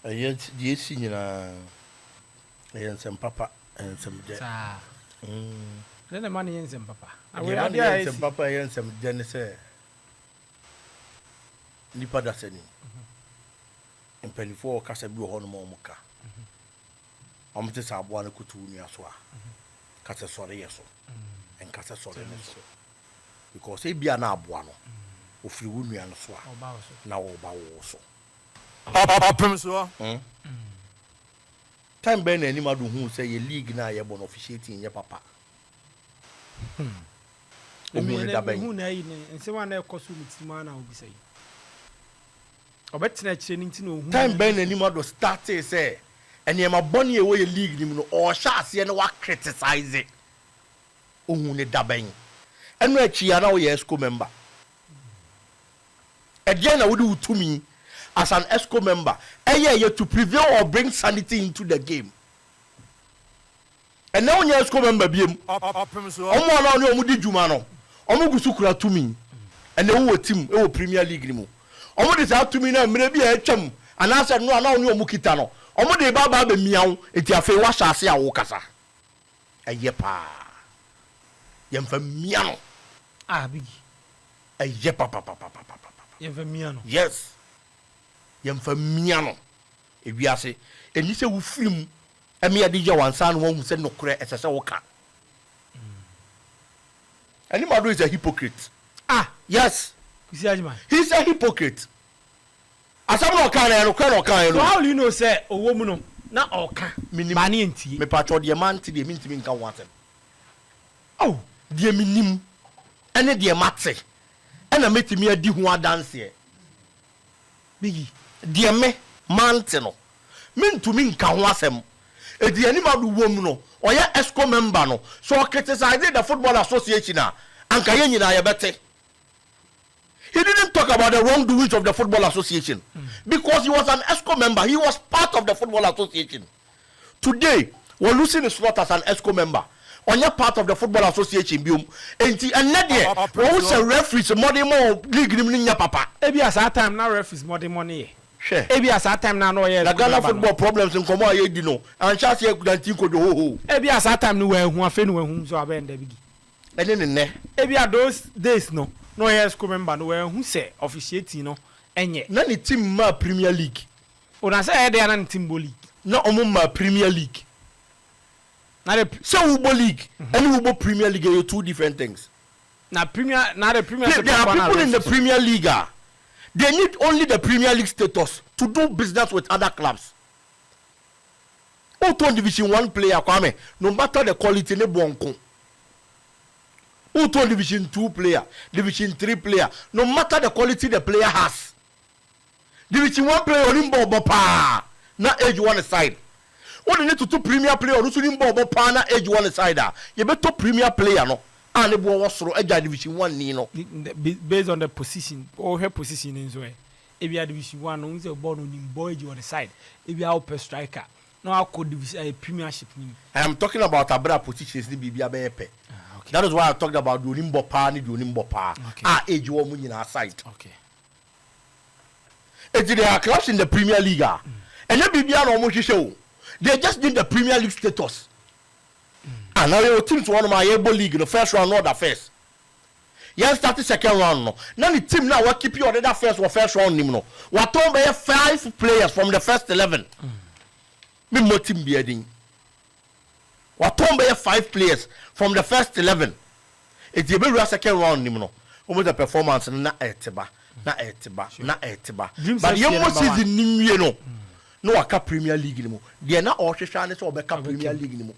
Yet, yes, and some papa and some jet. Then the money in some papa. I will have some papa and some Dennis. Nipa da seni. Mpelifo kasa bi ho no mo ka. Omte sa abo na kutu ni aso a. Kasa sore yeso. En kasa sore ne so. Because e bia na abo no. Ofiri wo nua no so a. Na wo ba wo so. Opemsuo. Time ben Anim Addo hu say ye league na ye bon officiating ye papa. Emi da ben hu na yi ne nse wa na ekoso mutima na obi say. Obetina kire nti no hu. Time ben Anim Addo start say ene ma boni e wo ye league nim no o sha ase ne wa criticize. Ohun ne da ben. Enu achi ya na wo ye ExCo member. Again na wo do utumi as an ExCo member, to prevail or bring sanity into the game. And now you're ExCo member, Omo na omo di juma no. Omo gusu kura to me. And they wo team, e wo Premier League mu. Omo de sa to me na mre bi e twam. And answer no na omo kita no. Omo de ba be miawo enti afi wa hyase a wo kasa. Eye pa. Yemfa mia no. Big. Eye pa. Yemfa mia no. Yes. Yemfa mia no. Ewiase. Eni se wo film emi adija wansan wo hu se nokure esese wo ka. Anim Addo is a hypocrite. Yes. He's a hypocrite. Asam no kan no kra no kan no. So how do you know say owo mu no na oka mani enti me patcho de man ti de mintimi nka ho asem. Oh, de minim ene de mate. Ena metimi adi ho adanse. Biggie. De me mante no. Mintumi nka ho asem. Edi Anim Addo wom no. Oya ExCo member no. So criticize the Football Association anka ye nyina ye bete. He didn't talk about the wrongdoings of the Football Association because he was an ExCo member. He was part of the Football Association. Today, we're losing his slot as an ExCo member. On your part of the Football Association, and Nadia, we also referees more league in papa. Maybe as our time now, referees more money. Sure. Maybe as our time now, no, the Ghana football problems in Komo, you know, and chance you could think of the whole. Maybe as our time, no, who are feeling whom so I bend the big. And then, maybe at those days, no ExCo member, no, who say officiating, no, and yet, none team ma Premier League. When I say they are not team league, no, ma Premier League. Not a Ubo League and Ubo Premier League are two different things. Not a Premier. There are people in the Premier League. They need only the Premier League status to do business with other clubs. Who Division 1 player Kwame, no matter the quality ne bonko. Who Division 2 player, Division 3 player, no matter the quality the player has. Division 1 player olimbo bopa na age one side. What you need to Premier player or olimbo bopa na age one side. You better Premier player no. And the boy was through Division 1 Nino. Based on the position or her position in way. If you are Division 1, only the ball on boy you on the side. If you are upper striker, no I could division premiership. I am talking about a better positions the BBA. Okay. That is why I talked about the Olimbo Pa, the Olimbo Pa. Age one in our side. Okay. There are clubs in the Premier League. And the BBA almost show. They just need the Premier League status. And now your team to one of my able league in the first round, not the first. You start the second round. No. Now the team now will keep you on the first or first round. No. What told me 5 players from the first 11. Me more team bearding. What told me 5 players from the first 11. It's the very second round. No. Almost the performance na etiba. But you must see the new no. No aka Premier League no. They na all share so be Premier League no.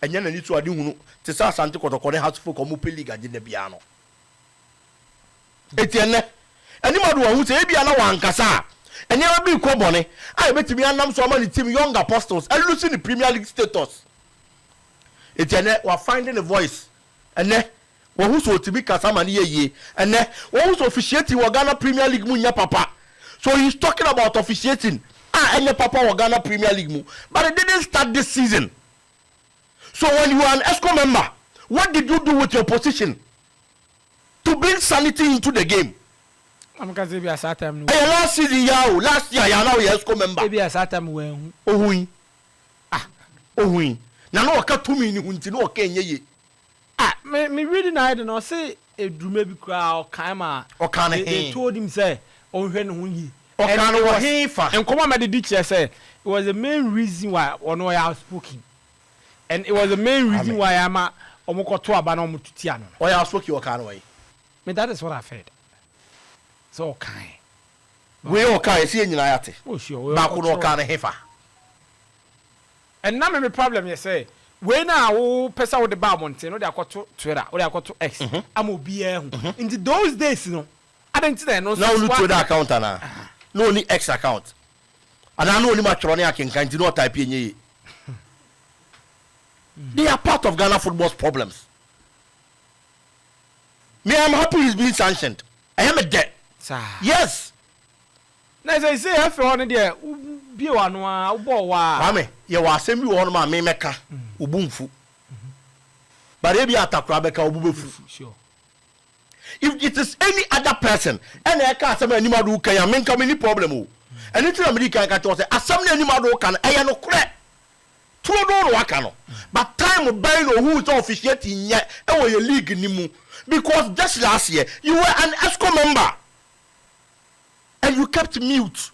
Enya na ni to ade hunu te sa asante kotokore hat fo komo pe league ade da bia no etienne Anim Addo hu se e bia na wankasa enya ba bi ko bone ai betimi anam so ma ni team Young Apostles and losing the Premier League status etienne we finding a voice ene wo hu so timi kasa ma ni yeye ene wo hu so officiating wo Ghana Premier League mu nya papa so he's talking about officiating enya papa wo Ghana Premier League mu but it didn't start this season. So when you are an ExCo member, what did you do with your position to bring sanity into the game? I'm going to be a certain last season last year ya now ExCo member maybe a certain when ohui na no waka tumi ni hunti no waka enye me reading I don't know say a drume bi kra o kan ma o kan they told him say on hwe no hu yi o kan wo hefa and come on the chair say it was the main reason why ono ya outspoken and it was the main reason why ama omokoto aba na omututia no o ya outspoken o kan why me that is what I felt so kind we o kan see nyina yate oh sure ba ko no kan hefa and na me problem you say we na wo pesa wo de ba monte no de akoto Twitter wo de akoto X am obi hu in those days no identity no no no Twitter account na no ni X account ana no ni matchro ne akenkan ti no type enye they are part of Ghana football's problems. Me, I'm happy he's being sanctioned. I am a debt. Yes. Na say if on there bi wa no a wo wa mame ye wa asem bi won ma me meka obumfu but e bi atakura beka obubefu sure if it is any other person and e ka asem Anim Addo kan ya me nka me ni problem o eni tira America ka cho say asem na Anim Addo kan e ye no kure turo do waka no but time by no who is officiating ye e wo ye league ni mu because just last year you were an ExCo member and you kept mute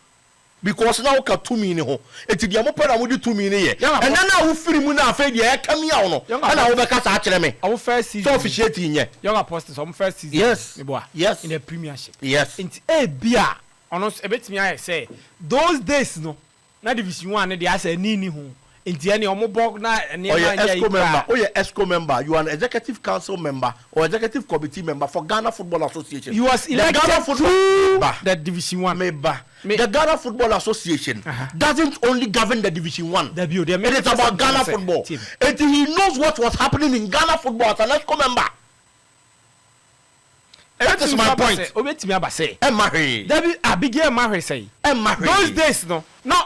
because now ka 2 minutes ho eti dia mo para mo di 2 minutes ye and then now free mu na afa dia e kam ya no na wo be ka sa akere me our first season so officiating ye young apostles some first season yes in the premiership yes in bia ono ebetimi aye say those days no na division 1 na dia say ni ho enti any omobog na ne ExCo member you are an executive council member or executive committee member for Ghana Football Association you was elected through the division 1 member the Ghana Football Association doesn't only govern the division 1 it is about Ghana football and he knows what was happening in Ghana football as an ExCo member. That is my point. Obetimi aba say Emahwe David Abigail Emahwe say Emahwe those days no now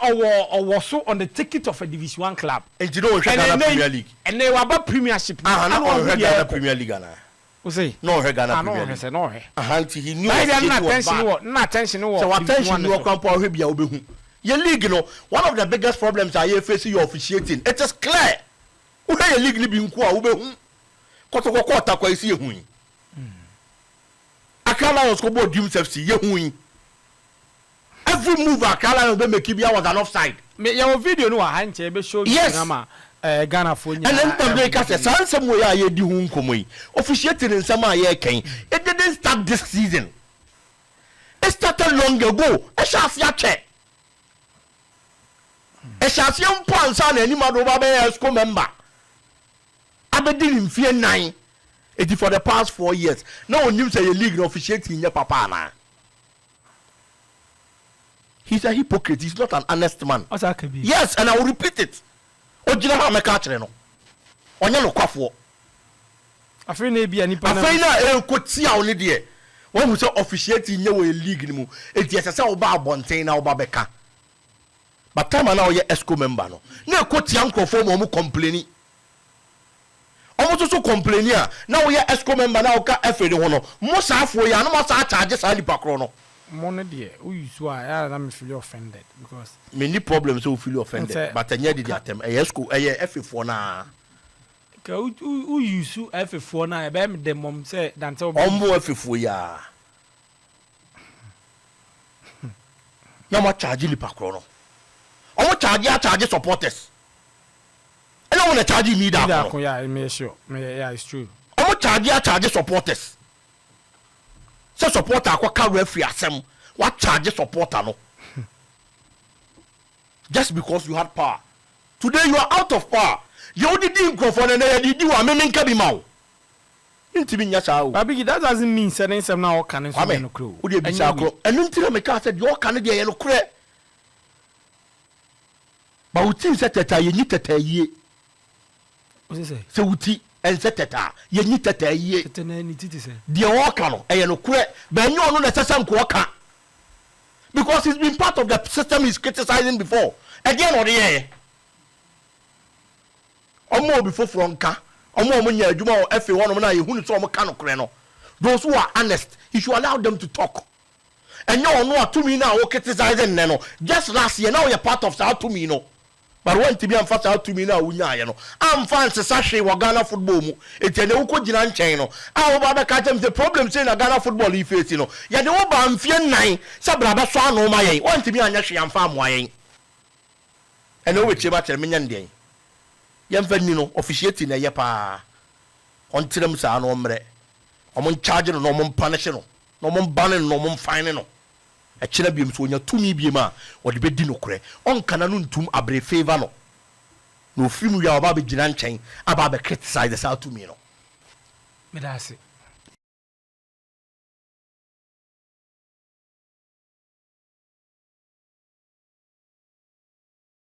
or so on the ticket of a division 1 club and you know Ghana Premier League and they were about premiership no Ghana Premier League na o say no Ghana Premier League say no he knew na attention wo so attention no kwampa o hwebia obehu your league no one of the biggest problems are you facing your officiating it is clear wo your league ni bi nko a obehu kotokoko atakwa isi ehu Akala was go board himself see ye every move Akala be make bia was an offside me your video no ha nche be show you na Ghana for nya and then them ka say sansem we aye di hu nkomo yi officiating nsem aye kan it didn't start this season it started long ago e shafia che e shafia mpo ansa na Anim Addo ba be ExCo member abedi mfie 9 it is for the past 4 years. Now on him say a league officiating your papa na. He's a hypocrite. He's not an honest man. Yes, and I will repeat it. Ojina ha meka kire no. Onye no kwafo. Afei na bia nipa na. Afei na enkotia oni de. When we say officiating your league ni mu, it is say oba abonten na oba beka. But time na oye ExCo member no. Na enkotia nkofo mo complaining. Almost so complaining now we are ExCo member now ka efe de ho no mo sa afo ya no mo sa charge sa lipa kro no mo ne de who you so I am feel offended because many problems so feel offended but anya did atem ExCo efe fo na ka who you so efe fo na e be me dem mom say dante ombo efe fo ya na mo charge lipa kro no omo charge supporters I don't want to charge me that. Yeah, me sure. Yeah, it's true. I'm not charge supporters. So supporter akwa ka referee asem. What charge supporter no? Just because you had power. Today you are out of power. You only did microphone and you did wa me nka bi ma wo. Ntimi nya sa wo. Baby, that doesn't mean saying some now can so no crow. Wo dey bi sa kro. Enu ntira me ka said you can dey ye no kre. Ba uti se teta ye ni teta ye. What is it? So uti and set teta ye ni teta ye. Teta na ni titi se. Dia waka no e no kure ba nyo no na sesa nko waka. Because he's been part of the system he's criticizing before. Again or the omo before fronka omo nya adwuma o efe wono na ye hunu so omo ka no kure no. Those who are honest, he should allow them to talk. and you know to me now criticizing no just last year now you're part of South to me no but when to be am fast out to me now unya no am fancy sashay wa Ghana football mu eti na uko gina nchen no a wo ba ka tem the problem say na Ghana football e face no ye de wo ba mfie nan se bra ba so anu ma yen won timi anya hwe amfa amoa yen ene wo che ba tere menya ndien ye mfa ni no officiate na ye pa on tirem sa no mre omon charge no omon punish no omon ban no omon fine no e kira biem so onya tumi biem a wo de bedi no kure on kana no ntum abre favor no no film ya oba be gina nchen aba be criticize the South to me no me da se